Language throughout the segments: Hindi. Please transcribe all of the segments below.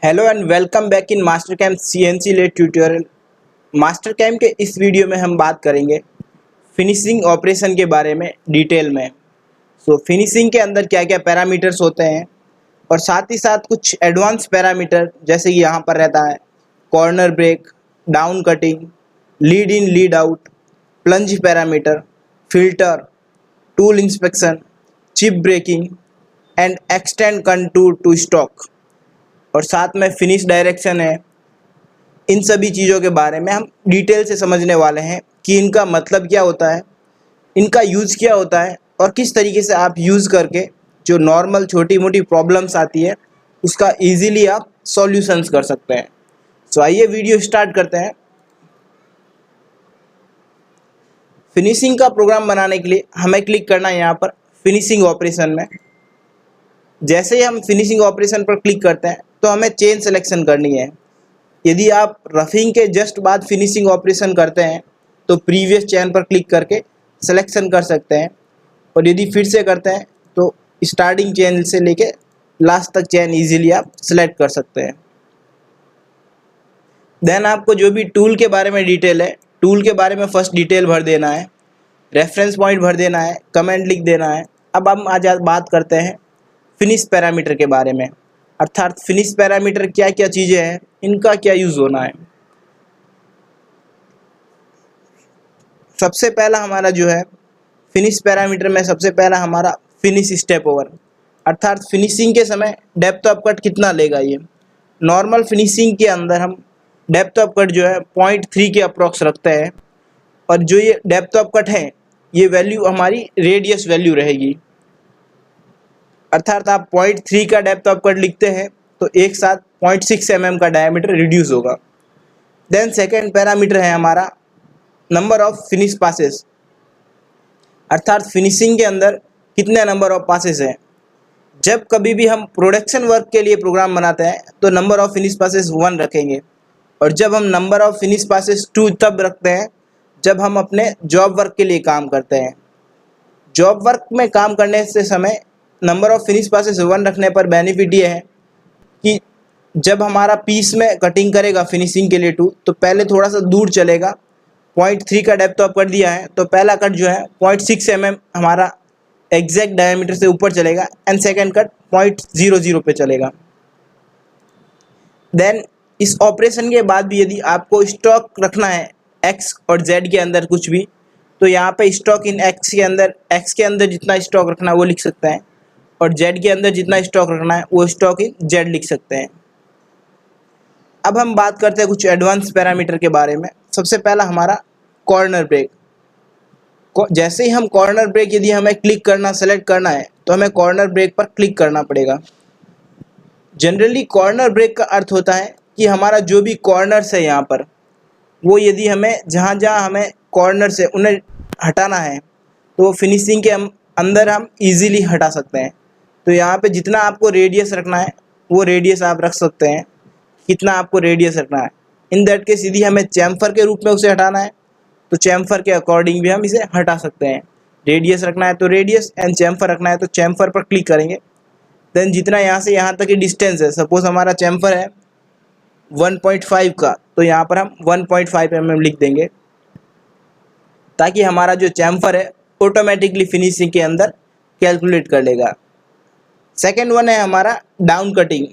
Hello and welcome back in Mastercam CNC lead tutorial. Mastercam के इस वीडियो में हम बात करेंगे फिनिशिंग ऑपरेशन के बारे में डिटेल में। फिनिशिंग के अंदर क्या क्या पैरामीटर्स होते हैं और साथ ही साथ कुछ एडवांस पैरामीटर जैसे कि यहाँ पर रहता है corner break, down cutting, lead in lead out, plunge parameter, filter, tool inspection, chip breaking and extend contour to stock, और साथ में फिनिश डायरेक्शन है। इन सभी चीज़ों के बारे में हम डिटेल से समझने वाले हैं कि इनका मतलब क्या होता है, इनका यूज़ क्या होता है और किस तरीके से आप यूज़ करके जो नॉर्मल छोटी मोटी प्रॉब्लम्स आती है उसका इजीली आप सॉल्यूशंस कर सकते हैं। आइए वीडियो स्टार्ट करते हैं। फिनिशिंग का प्रोग्राम बनाने के लिए हमें क्लिक करना है यहाँ पर फिनिशिंग ऑपरेशन में। जैसे ही हम फिनिशिंग ऑपरेशन पर क्लिक करते हैं तो हमें चेन सिलेक्शन करनी है। यदि आप रफिंग के जस्ट बाद फिनिशिंग ऑपरेशन करते हैं तो प्रीवियस चेन पर क्लिक करके सिलेक्शन कर सकते हैं, और यदि फिर से करते हैं तो स्टार्टिंग चेन से लेके लास्ट तक चेन इजीली आप सिलेक्ट कर सकते हैं। देन आपको जो भी टूल के बारे में डिटेल है, टूल के बारे में फर्स्ट डिटेल भर देना है, रेफरेंस पॉइंट भर देना है, कमेंट लिख देना है। अब हम आज बात करते हैं फिनिश पैरामीटर के बारे में, अर्थात फिनिश पैरामीटर क्या क्या चीज़ें हैं, इनका क्या यूज़ होना है। सबसे पहला हमारा जो है फिनिश पैरामीटर में सबसे पहला हमारा फिनिश स्टेप ओवर, अर्थात फिनिशिंग के समय डेप्थ ऑफ कट कितना लेगा। ये नॉर्मल फिनिशिंग के अंदर हम डेप्थ ऑफ कट जो है 0.3 के अप्रॉक्स रखते हैं, और जो ये डेप्थ ऑफ कट है ये वैल्यू हमारी रेडियस वैल्यू रहेगी। अर्थात आप 0.3 का डेप्थ ऑफ कट लिखते हैं तो एक साथ 0.6 mm का डायमीटर रिड्यूस होगा। देन सेकेंड पैरामीटर है हमारा नंबर ऑफ फिनिश पासेस, अर्थात फिनिशिंग के अंदर कितने नंबर ऑफ पासेस हैं। जब कभी भी हम प्रोडक्शन वर्क के लिए प्रोग्राम बनाते हैं तो नंबर ऑफ फिनिश पासेस 1 रखेंगे, और जब हम नंबर ऑफ फिनिश पासेस 2 तब रखते हैं जब हम अपने जॉब वर्क के लिए काम करते हैं। जॉब वर्क में काम करने से समय नंबर ऑफ फिनिश पासेस 1 रखने पर बेनिफिट ये है कि जब हमारा पीस में कटिंग करेगा फिनिशिंग के लिए टूल तो पहले थोड़ा सा दूर चलेगा। 0.3 का डेप्थ ऑफ कट दिया है तो पहला कट जो है 0.6 mm हमारा एग्जैक्ट डायमीटर से ऊपर चलेगा, एंड सेकेंड कट 0.00 पे चलेगा। देन इस ऑपरेशन के बाद भी यदि आपको स्टॉक रखना है एक्स और जेड के अंदर कुछ भी, तो यहाँ पे स्टॉक इन एक्स के अंदर जितना स्टॉक रखना है वो लिख सकते हैं, और जेड के अंदर जितना स्टॉक रखना है वो स्टॉक इन जेड लिख सकते हैं। अब हम बात करते हैं कुछ एडवांस पैरामीटर के बारे में। सबसे पहला हमारा कॉर्नर ब्रेक। जैसे ही हम कॉर्नर ब्रेक यदि हमें क्लिक करना सेलेक्ट करना है तो हमें कॉर्नर ब्रेक पर क्लिक करना पड़ेगा। जनरली कॉर्नर ब्रेक का अर्थ होता है कि हमारा जो भी कॉर्नर्स है यहाँ पर, वो यदि हमें जहाँ जहाँ हमें कॉर्नर से उन्हें हटाना है तो वो फिनिशिंग के अंदर हम इजीली हटा सकते हैं। तो यहाँ पे जितना आपको रेडियस रखना है वो रेडियस आप रख सकते हैं, कितना आपको रेडियस रखना है। इन दैट केस यदि हमें चैम्फर के रूप में उसे हटाना है तो चैम्फर के अकॉर्डिंग भी हम इसे हटा सकते हैं। रेडियस रखना है तो रेडियस, एंड चैम्फर रखना है तो चैम्फर पर क्लिक करेंगे। देन जितना यहाँ से यहाँ तक की डिस्टेंस है, सपोज हमारा चैम्फर है 1.5 का, तो यहाँ पर हम 1.5 mm लिख देंगे ताकि हमारा जो चैम्फर है ऑटोमेटिकली फिनिशिंग के अंदर कैलकुलेट कर लेगा। सेकेंड वन है हमारा डाउन कटिंग।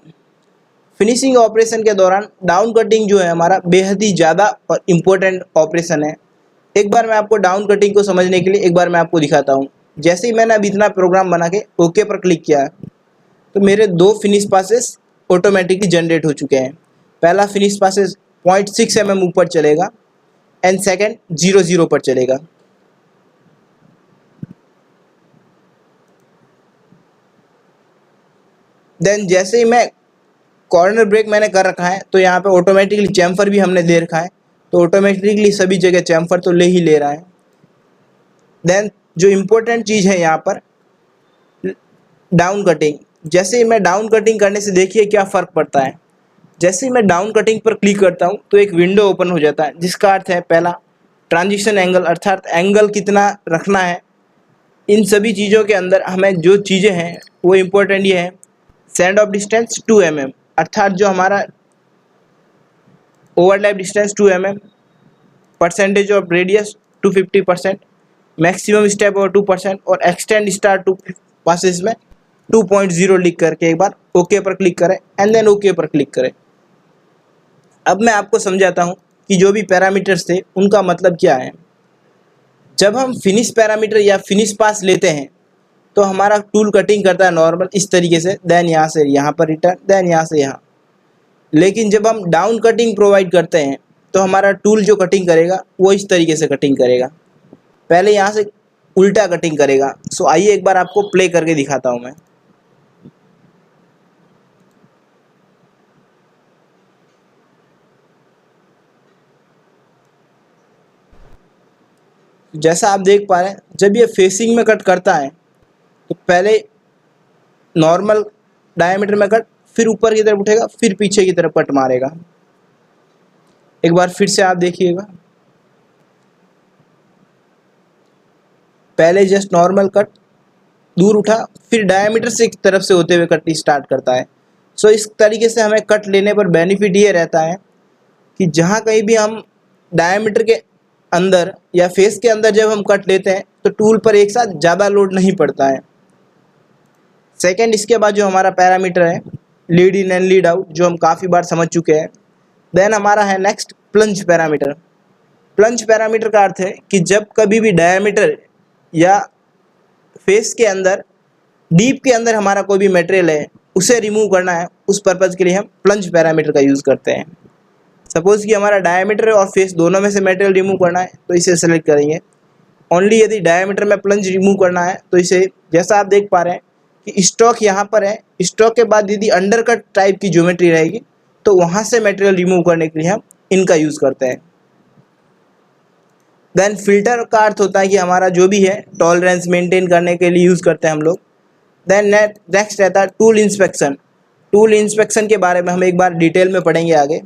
फिनिशिंग ऑपरेशन के दौरान डाउन कटिंग जो है हमारा बेहद ही ज़्यादा और इम्पोर्टेंट ऑपरेशन है। एक बार मैं आपको डाउन कटिंग को समझने के लिए एक बार मैं आपको दिखाता हूँ। जैसे ही मैंने अभी इतना प्रोग्राम बना के ओके पर क्लिक किया तो मेरे 2 फिनिश पासेस ऑटोमेटिकली जनरेट हो चुके हैं। पहला फिनिश पासेस 0.6 mm ऊपर चलेगा, एंड सेकेंड 0.0 पर चलेगा। देन जैसे ही मैं कॉर्नर ब्रेक मैंने कर रखा है तो यहाँ पे ऑटोमेटिकली चैम्फर भी हमने दे रखा है, तो ऑटोमेटिकली सभी जगह चैम्फर तो ले ही ले रहा है। देन जो इम्पोर्टेंट चीज़ है यहाँ पर डाउन कटिंग। जैसे ही मैं डाउन कटिंग करने से देखिए क्या फ़र्क पड़ता है। जैसे ही मैं डाउन कटिंग पर क्लिक करता हूँ तो एक विंडो ओपन हो जाता है, जिसका अर्थ है पहला ट्रांजिशन एंगल, अर्थात एंगल कितना रखना है। इन सभी चीज़ों के अंदर हमें जो चीज़ें हैं वो इम्पोर्टेंट ये है सेंड ऑफ डिस्टेंस 2 mm, अर्थात जो हमारा overlap distance 2 mm, percentage of radius 250%, maximum step over 2% और एक्सटेंड स्टार टू पासेस में 2.0 लिख करके एक बार ओके पर क्लिक करें एंड देन ओके पर क्लिक करें। अब मैं आपको समझाता हूं कि जो भी पैरामीटर्स थे उनका मतलब क्या है। जब हम फिनिश पैरामीटर या फिनिश पास लेते हैं तो हमारा टूल कटिंग करता है नॉर्मल इस तरीके से, देन यहाँ से यहाँ पर रिटर्न, देन यहाँ से यहाँ। लेकिन जब हम डाउन कटिंग प्रोवाइड करते हैं तो हमारा टूल जो कटिंग करेगा वो इस तरीके से कटिंग करेगा, पहले यहाँ से उल्टा कटिंग करेगा। सो आइए एक बार आपको प्ले करके दिखाता हूँ मैं। जैसा आप देख पा रहे हैं, जब ये फेसिंग में कट करता है तो पहले नॉर्मल डायमीटर में कट, फिर ऊपर की तरफ उठेगा, फिर पीछे की तरफ कट मारेगा। एक बार फिर से आप देखिएगा, पहले जस्ट नॉर्मल कट, दूर उठा, फिर डायमीटर से एक तरफ से होते हुए कट स्टार्ट करता है। सो इस तरीके से हमें कट लेने पर बेनिफिट ये रहता है कि जहाँ कहीं भी हम डायमीटर के अंदर या फेस के अंदर जब हम कट लेते हैं तो टूल पर एक साथ ज़्यादा लोड नहीं पड़ता है। सेकेंड, इसके बाद जो हमारा पैरामीटर है lead in and lead out, जो हम काफ़ी बार समझ चुके हैं। देन हमारा है next plunge parameter. Plunge parameter का अर्थ है कि जब कभी भी डायमीटर या फेस के अंदर डीप के अंदर हमारा कोई भी मटेरियल है उसे रिमूव करना है, उस पर्पज़ के लिए हम प्लंज पैरामीटर का यूज़ करते हैं। सपोज़ कि हमारा डायमीटर और फेस दोनों में से मटेरियल रिमूव करना है तो इसे सेलेक्ट करेंगे। ओनली यदि डायमीटर में प्लंज रिमूव करना है तो इसे, जैसा आप देख पा रहे हैं कि स्टॉक यहाँ पर है, स्टॉक के बाद यदि अंडरकट टाइप की ज्योमेट्री रहेगी तो वहाँ से मटेरियल रिमूव करने के लिए हम इनका यूज़ करते हैं। देन फिल्टर का अर्थ होता है कि हमारा जो भी है टॉलरेंस मेंटेन करने के लिए यूज़ करते हैं हम लोग। देन नेक्स्ट रहता है टूल इंस्पेक्शन। टूल इंस्पेक्शन के बारे में हम एक बार डिटेल में पढ़ेंगे आगे।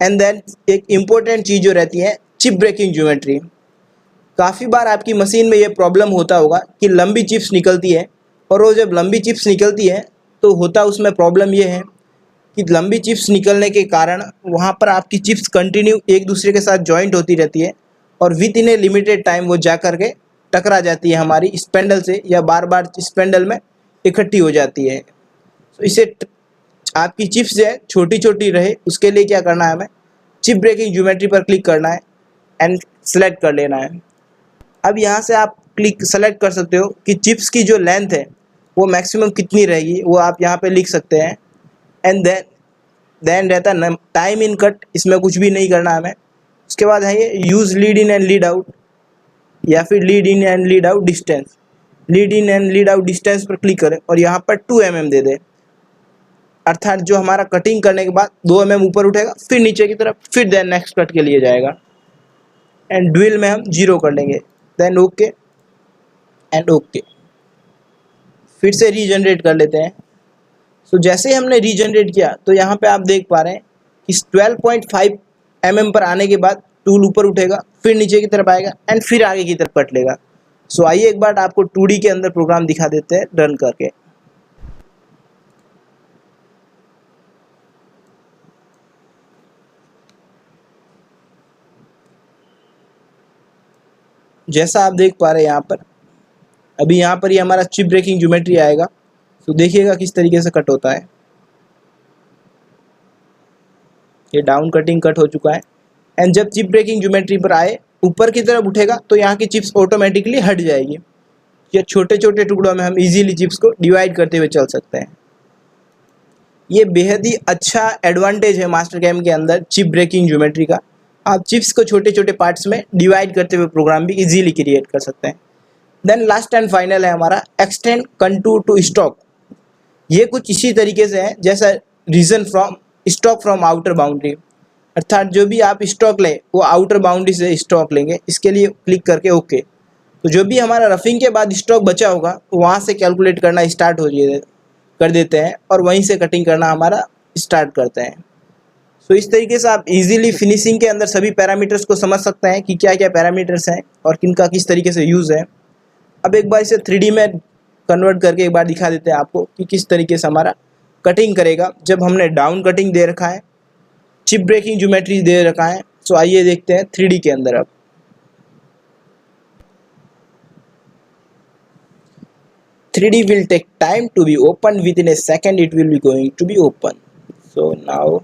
एंड देन एक इम्पोर्टेंट चीज़ जो रहती है चिप ब्रेकिंग ज्योमेट्री। काफ़ी बार आपकी मशीन में ये प्रॉब्लम होता होगा कि लंबी चिप्स निकलती है, और वो जब लंबी चिप्स निकलती है तो होता उसमें प्रॉब्लम ये है कि लंबी चिप्स निकलने के कारण वहाँ पर आपकी चिप्स कंटिन्यू एक दूसरे के साथ जॉइंट होती रहती है और with in A limited time वो जा कर के टकरा जाती है हमारी स्पेंडल से, या बार बार स्पेंडल में इकट्ठी हो जाती है। तो इसे आपकी चिप्स जो है छोटी छोटी रहे उसके लिए क्या करना है, हमें चिप ब्रेकिंग ज्योमेट्री पर क्लिक करना है एंड सेलेक्ट कर लेना है। अब यहाँ से आप क्लिक सेलेक्ट कर सकते हो कि चिप्स की जो लेंथ है वो मैक्सिमम कितनी रहेगी, वो आप यहाँ पे लिख सकते हैं। एंड देन रहता है टाइम इन कट, इसमें कुछ भी नहीं करना हमें। उसके बाद है ये use lead in and lead out, या फिर lead in and lead out distance. Lead in and lead out distance पर क्लिक करें और यहाँ पर 2 mm दे दें, अर्थात जो हमारा कटिंग करने के बाद 2 mm ऊपर उठेगा, फिर नीचे की तरफ, फिर देन नेक्स्ट कट के लिए जाएगा। एंड ड्विल में हम 0 कर लेंगे, देन ओके एंड ओके। फिर से रीजनरेट कर लेते हैं। सो जैसे ही हमने रीजनरेट किया तो यहाँ पे आप देख पा रहे हैं कि 12.5 mm पर आने के बाद टूल ऊपर उठेगा, फिर नीचे की तरफ आएगा एंड फिर आगे की तरफ कट लेगा। सो आइए एक बार आपको 2D के अंदर प्रोग्राम दिखा देते हैं रन करके। जैसा आप देख पा रहे हैं यहाँ पर, अभी यहाँ पर ये हमारा चिप ब्रेकिंग ज्योमेट्री आएगा। तो देखिएगा किस तरीके से कट होता है। ये डाउन कटिंग कट हो चुका है। एंड जब चिप ब्रेकिंग ज्योमेट्री पर आए, ऊपर की तरफ उठेगा तो यहाँ की चिप्स ऑटोमेटिकली हट जाएगी। ये छोटे छोटे टुकड़ों में हम इजीली चिप्स को डिवाइड करते हुए चल सकते हैं। ये बेहद ही अच्छा एडवांटेज है मास्टरकैम के अंदर चिप ब्रेकिंग ज्योमेट्री का। आप चिप्स को छोटे छोटे पार्ट्स में डिवाइड करते हुए प्रोग्राम भी इजीली क्रिएट कर सकते हैं। देन लास्ट एंड फाइनल है हमारा एक्सटेंड कंटूर टू स्टॉक। ये कुछ इसी तरीके से है जैसा region from stock from outer boundary, अर्थात जो भी आप स्टॉक लें वो आउटर बाउंड्री से स्टॉक लेंगे। इसके लिए क्लिक करके ओके। तो जो भी हमारा रफिंग के बाद स्टॉक बचा होगा वहाँ से कैलकुलेट करना स्टार्ट कर देते हैं और वहीं से कटिंग करना हमारा स्टार्ट करते हैं। सो इस तरीके से आप इजीली फिनिशिंग के अंदर सभी पैरामीटर्स को समझ सकते हैं कि क्या क्या पैरामीटर्स हैं और किनका किस तरीके से यूज़ है। अब एक बार इसे 3D में कन्वर्ट करके एक बार दिखा देते हैं आपको कि किस तरीके से हमारा कटिंग करेगा जब हमने डाउन कटिंग दे रखा है, चिप ब्रेकिंग ज्योमेट्री दे रखा है। सो आइए देखते हैं 3D के अंदर अब। "3D will take time to be open. Within a second it will be going to be open." So now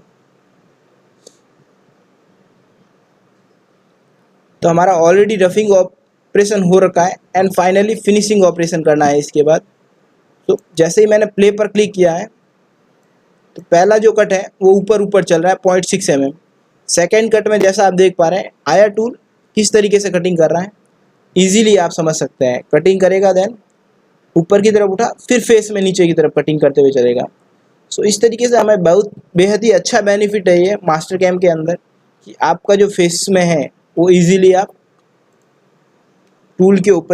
तो हमारा ऑलरेडी रफिंग ऑपरेशन हो रखा है एंड फाइनली फिनिशिंग ऑपरेशन करना है इसके बाद। तो जैसे ही मैंने प्ले पर क्लिक किया है तो पहला जो कट है वो ऊपर ऊपर चल रहा है 0.6 mm। सेकेंड कट में जैसा आप देख पा रहे हैं आया टूल किस तरीके से कटिंग कर रहा है, इजीली आप समझ सकते हैं। कटिंग करेगा देन ऊपर की तरफ उठा, फिर फेस में नीचे की तरफ कटिंग करते हुए चलेगा। सो इस तरीके से हमें बहुत बेहद ही अच्छा बेनिफिट है ये मास्टर कैम के अंदर कि आपका जो फेस में है वो इजीली आप टूल के ऊपर